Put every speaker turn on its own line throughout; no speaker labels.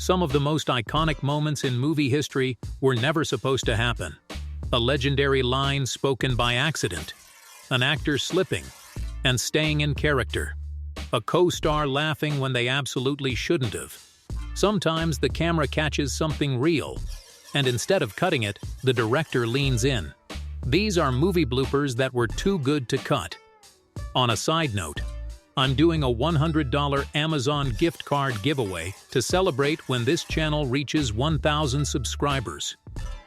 Some of the most iconic moments in movie history were never supposed to happen. A legendary line spoken by accident, an actor slipping and staying in character, a co-star laughing when they absolutely shouldn't have. Sometimes the camera catches something real, and instead of cutting it, the director leans in. These are movie bloopers that were too good to cut. On a side note, I'm doing a $100 Amazon gift card giveaway to celebrate when this channel reaches 1,000 subscribers.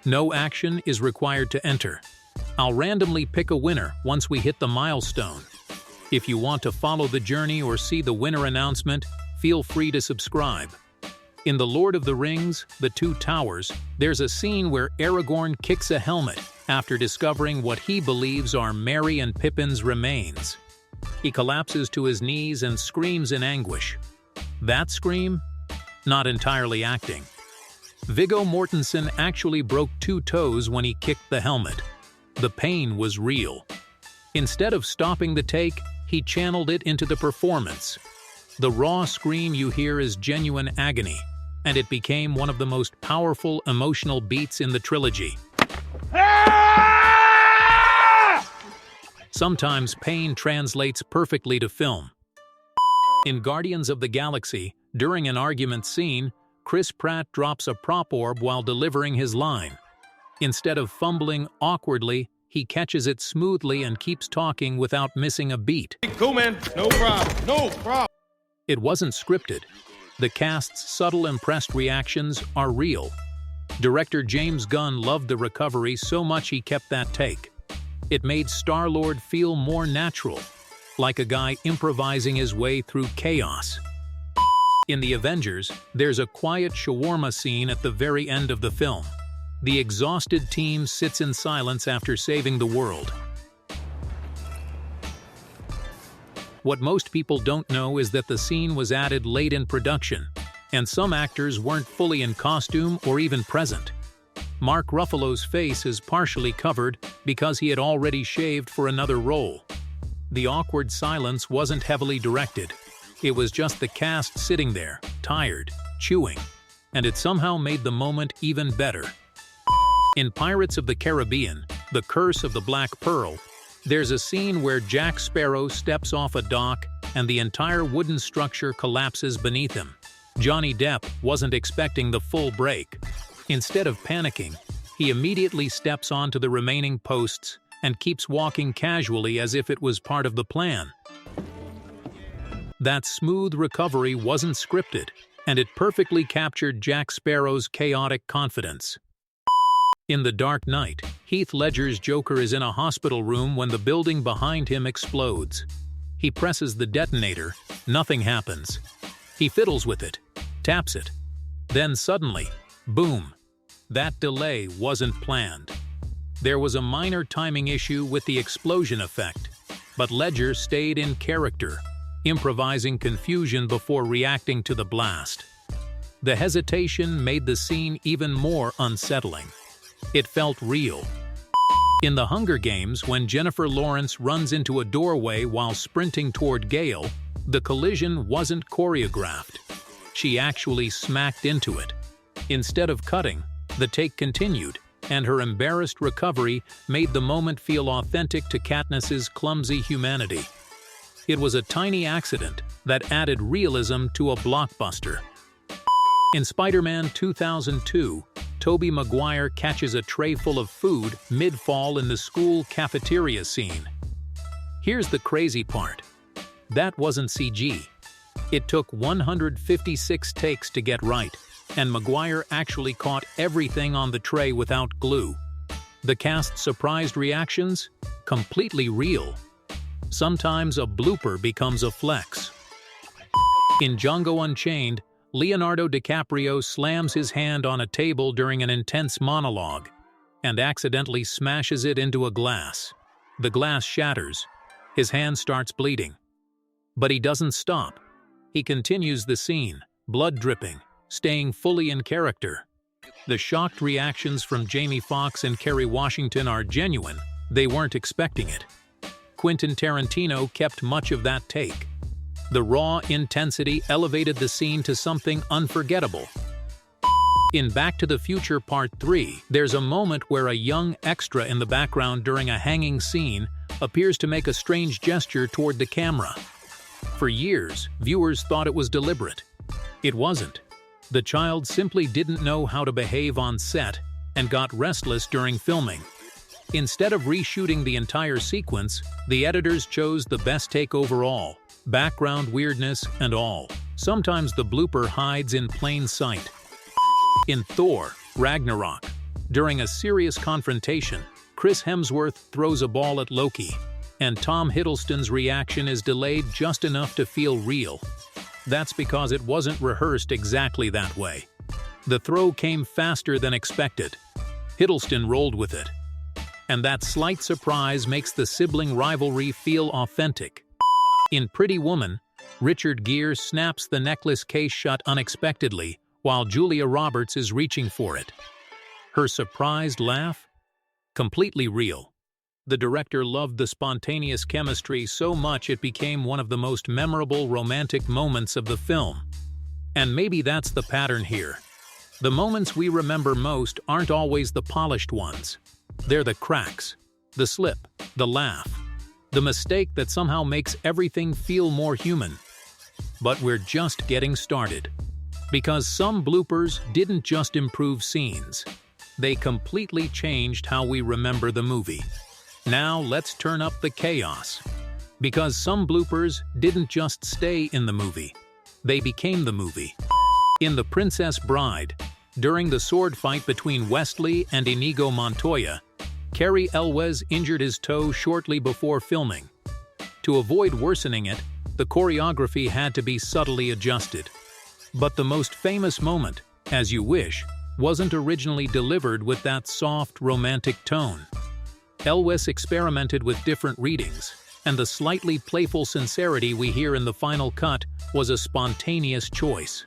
No action is required to enter. I'll randomly pick a winner once we hit the milestone. If you want to follow the journey or see the winner announcement, feel free to subscribe. In The Lord of the Rings, The Two Towers, there's a scene where Aragorn kicks a helmet after discovering what he believes are Merry and Pippin's remains. He collapses to his knees and screams in anguish. That scream? Not entirely acting. Viggo Mortensen actually broke 2 toes when he kicked the helmet. The pain was real. Instead of stopping the take, he channeled it into the performance. The raw scream you hear is genuine agony, and it became one of the most powerful emotional beats in the trilogy. Sometimes pain translates perfectly to film. In Guardians of the Galaxy, during an argument scene, Chris Pratt drops a prop orb while delivering his line. Instead of fumbling awkwardly, he catches it smoothly and keeps talking without missing a beat.
Cool, man. No problem. No problem.
It wasn't scripted. The cast's subtle impressed reactions are real. Director James Gunn loved the recovery so much he kept that take. It made Star-Lord feel more natural, like a guy improvising his way through chaos. In The Avengers, there's a quiet shawarma scene at the very end of the film. The exhausted team sits in silence after saving the world. What most people don't know is that the scene was added late in production, and some actors weren't fully in costume or even present. Mark Ruffalo's face is partially covered because he had already shaved for another role. The awkward silence wasn't heavily directed. It was just the cast sitting there, tired, chewing, and it somehow made the moment even better. In Pirates of the Caribbean, The Curse of the Black Pearl, there's a scene where Jack Sparrow steps off a dock and the entire wooden structure collapses beneath him. Johnny Depp wasn't expecting the full break. Instead of panicking, he immediately steps onto the remaining posts and keeps walking casually as if it was part of the plan. That smooth recovery wasn't scripted, and it perfectly captured Jack Sparrow's chaotic confidence. In The Dark Knight, Heath Ledger's Joker is in a hospital room when the building behind him explodes. He presses the detonator, nothing happens. He fiddles with it, taps it. Then suddenly, boom! That delay wasn't planned. There was a minor timing issue with the explosion effect, but Ledger stayed in character, improvising confusion before reacting to the blast. The hesitation made the scene even more unsettling. It felt real. In The Hunger Games, when Jennifer Lawrence runs into a doorway while sprinting toward Gale, the collision wasn't choreographed. She actually smacked into it. Instead of cutting, the take continued, and her embarrassed recovery made the moment feel authentic to Katniss's clumsy humanity. It was a tiny accident that added realism to a blockbuster. In Spider-Man 2002, Tobey Maguire catches a tray full of food mid-fall in the school cafeteria scene. Here's the crazy part. That wasn't CG. It took 156 takes to get right, and Maguire actually caught everything on the tray without glue. The cast's surprised reactions? Completely real. Sometimes a blooper becomes a flex. In Django Unchained, Leonardo DiCaprio slams his hand on a table during an intense monologue and accidentally smashes it into a glass. The glass shatters. His hand starts bleeding. But he doesn't stop. He continues the scene, blood dripping, staying fully in character. The shocked reactions from Jamie Foxx and Kerry Washington are genuine. They weren't expecting it. Quentin Tarantino kept much of that take. The raw intensity elevated the scene to something unforgettable. In Back to the Future Part 3, there's a moment where a young extra in the background during a hanging scene appears to make a strange gesture toward the camera. For years, viewers thought it was deliberate. It wasn't. The child simply didn't know how to behave on set and got restless during filming. Instead of reshooting the entire sequence, the editors chose the best take overall, background weirdness and all. Sometimes the blooper hides in plain sight. In Thor: Ragnarok, during a serious confrontation, Chris Hemsworth throws a ball at Loki, and Tom Hiddleston's reaction is delayed just enough to feel real. That's because it wasn't rehearsed exactly that way. The throw came faster than expected. Hiddleston rolled with it. And that slight surprise makes the sibling rivalry feel authentic. In Pretty Woman, Richard Gere snaps the necklace case shut unexpectedly while Julia Roberts is reaching for it. Her surprised laugh? Completely real. The director loved the spontaneous chemistry so much it became one of the most memorable romantic moments of the film. And maybe that's the pattern here. The moments we remember most aren't always the polished ones. They're the cracks, the slip, the laugh, the mistake that somehow makes everything feel more human. But we're just getting started. Because some bloopers didn't just improve scenes. They completely changed how we remember the movie. Now let's turn up the chaos. Because some bloopers didn't just stay in the movie. They became the movie. In The Princess Bride, during the sword fight between Wesley and Inigo Montoya, Cary Elwes injured his toe shortly before filming. To avoid worsening it, the choreography had to be subtly adjusted. But the most famous moment, As You Wish, wasn't originally delivered with that soft, romantic tone. Elwes experimented with different readings, and the slightly playful sincerity we hear in the final cut was a spontaneous choice.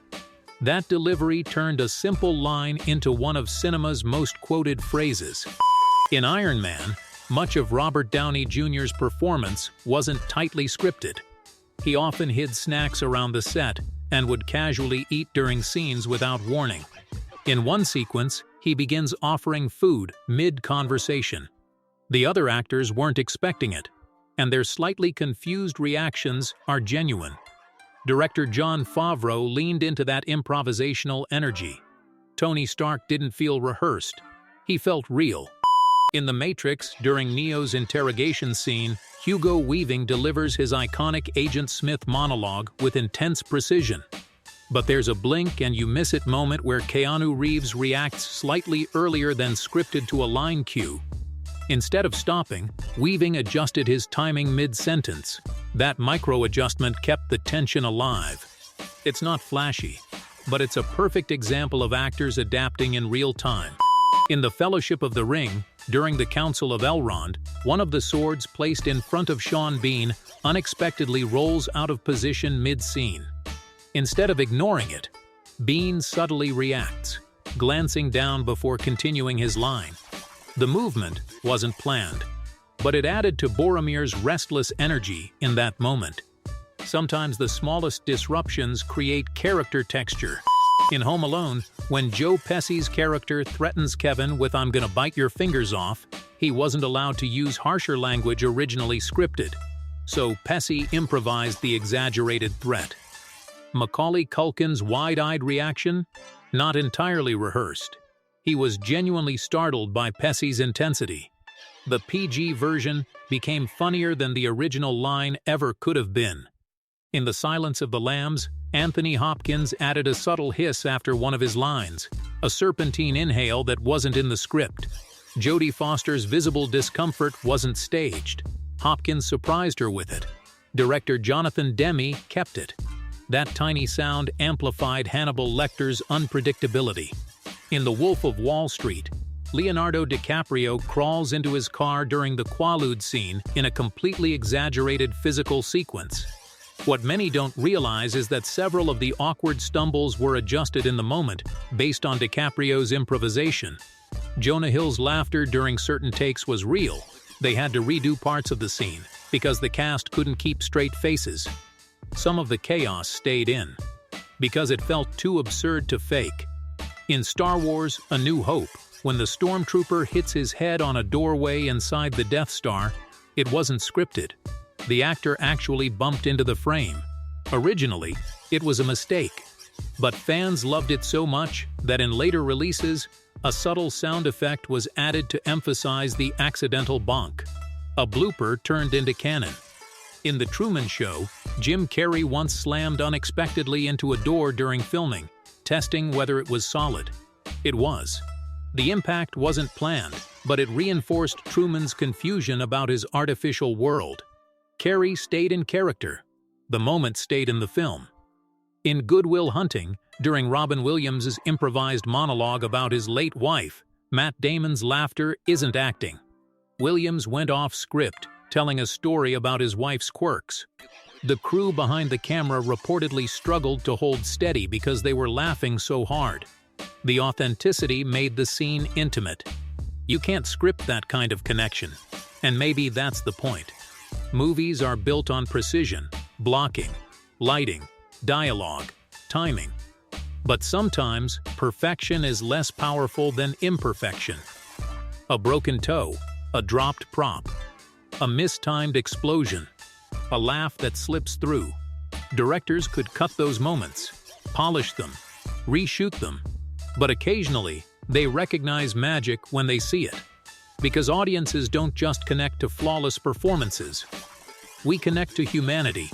That delivery turned a simple line into one of cinema's most quoted phrases. In Iron Man, much of Robert Downey Jr.'s performance wasn't tightly scripted. He often hid snacks around the set and would casually eat during scenes without warning. In one sequence, he begins offering food mid-conversation. The other actors weren't expecting it, and their slightly confused reactions are genuine. Director Jon Favreau leaned into that improvisational energy. Tony Stark didn't feel rehearsed. He felt real. In The Matrix, during Neo's interrogation scene, Hugo Weaving delivers his iconic Agent Smith monologue with intense precision. But there's a blink and you miss it moment where Keanu Reeves reacts slightly earlier than scripted to a line cue. Instead of stopping, Weaving adjusted his timing mid-sentence. That micro-adjustment kept the tension alive. It's not flashy, but it's a perfect example of actors adapting in real time. In The Fellowship of the Ring, during the Council of Elrond, one of the swords placed in front of Sean Bean unexpectedly rolls out of position mid-scene. Instead of ignoring it, Bean subtly reacts, glancing down before continuing his line. The movement wasn't planned, but it added to Boromir's restless energy in that moment. Sometimes the smallest disruptions create character texture. In Home Alone, when Joe Pesci's character threatens Kevin with "I'm gonna bite your fingers off," he wasn't allowed to use harsher language originally scripted, so Pesci improvised the exaggerated threat. Macaulay Culkin's wide-eyed reaction? Not entirely rehearsed. He was genuinely startled by Pesci's intensity. The PG version became funnier than the original line ever could have been. In The Silence of the Lambs, Anthony Hopkins added a subtle hiss after one of his lines, a serpentine inhale that wasn't in the script. Jodie Foster's visible discomfort wasn't staged. Hopkins surprised her with it. Director Jonathan Demme kept it. That tiny sound amplified Hannibal Lecter's unpredictability. In The Wolf of Wall Street, Leonardo DiCaprio crawls into his car during the Quaalude scene in a completely exaggerated physical sequence. What many don't realize is that several of the awkward stumbles were adjusted in the moment based on DiCaprio's improvisation. Jonah Hill's laughter during certain takes was real. They had to redo parts of the scene because the cast couldn't keep straight faces. Some of the chaos stayed in because it felt too absurd to fake. In Star Wars: A New Hope, when the stormtrooper hits his head on a doorway inside the Death Star, it wasn't scripted. The actor actually bumped into the frame. Originally, it was a mistake. But fans loved it so much that in later releases, a subtle sound effect was added to emphasize the accidental bonk. A blooper turned into canon. In The Truman Show, Jim Carrey once slammed unexpectedly into a door during filming, testing whether it was solid. It was. The impact wasn't planned, but it reinforced Truman's confusion about his artificial world. Carrey stayed in character. The moment stayed in the film. In Good Will Hunting, during Robin Williams' improvised monologue about his late wife, Matt Damon's laughter isn't acting. Williams went off script, telling a story about his wife's quirks. The crew behind the camera reportedly struggled to hold steady because they were laughing so hard. The authenticity made the scene intimate. You can't script that kind of connection, and maybe that's the point. Movies are built on precision, blocking, lighting, dialogue, timing. But sometimes, perfection is less powerful than imperfection. A broken toe, a dropped prop, a mistimed explosion, a laugh that slips through. Directors could cut those moments, polish them, reshoot them, but occasionally they recognize magic when they see it. Because audiences don't just connect to flawless performances. We connect to humanity.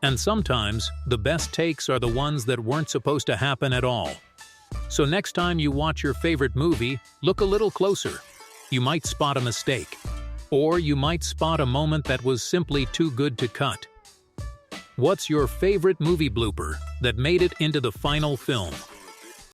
And sometimes, the best takes are the ones that weren't supposed to happen at all. So next time you watch your favorite movie, look a little closer. You might spot a mistake. Or you might spot a moment that was simply too good to cut. What's your favorite movie blooper that made it into the final film?